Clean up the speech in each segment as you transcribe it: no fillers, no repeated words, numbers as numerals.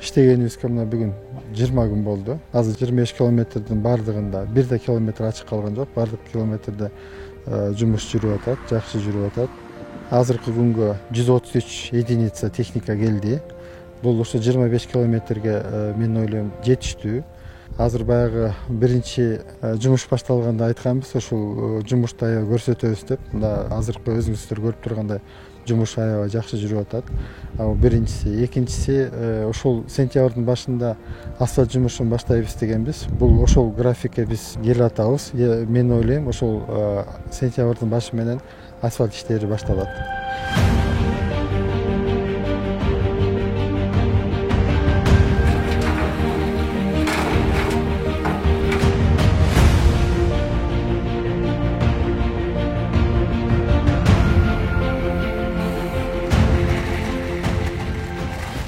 иштегенибизге мына бүгүн 20 күн болду. Азыр 25 километрдин бардыгында бир да километр ачык калган жок. Бардык километрде жумуш жүрүп атат, жакшы жүрүп атат. Азыркы күнгө 133 единица техника келди. Бул ошо 25 километрге мен ойлойм жетиштүү. Азыр баягы биринчи жумуш башталганда айтканбыз, ушул жумушту аябай көрсөтөбүз деп. Мында азыркы өзүңүздөр көрүп тургандай жумуш аябай жакшы жүрүп атат. Бул биринчиси. Экинчиси, ошол сентябрдын башында асфальт жумушун баштайбыз дегенбиз. Бул ошол графикке биз келип атабыз. Мен ойлойм, ошол сентябрдын башы менен асфальт иштери башталат.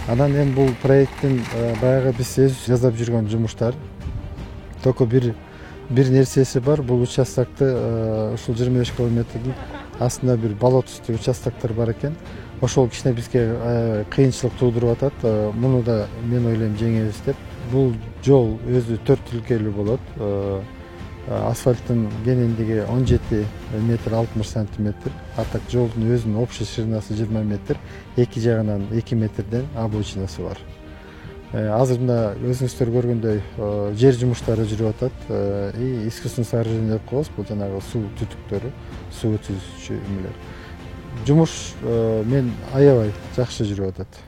Анан эми бул проекттин баягы биз өзүбүз жасап жүргөн жумуштар. Только бир нерсеси бар. Бул участокты ушул 25 километрдин астында бир болот үстү участоктор бар экен. Ошол кичине бизге кыйынчылык туудуруп атат. Муну да мен ойлойм жеңебиз деп. Бул жол өзү 4 тилкелүү болот. Асфальттын кенендиги 17 метр 60 сантиметр. А так жолдун өзүнүн общий ширинасы 20 метр. Эки жагынан 2 метрден обочинасы бар. Азыр мында өзүңүздөр көргөндөй жер жумуштары жүрүп атат. Искусственный сооружение деп коебуз. Бул жанагы суу түтүктөрү, суу өткүзүүчү эмелер. Жумуш мен аябай жакшы жүрүп атат.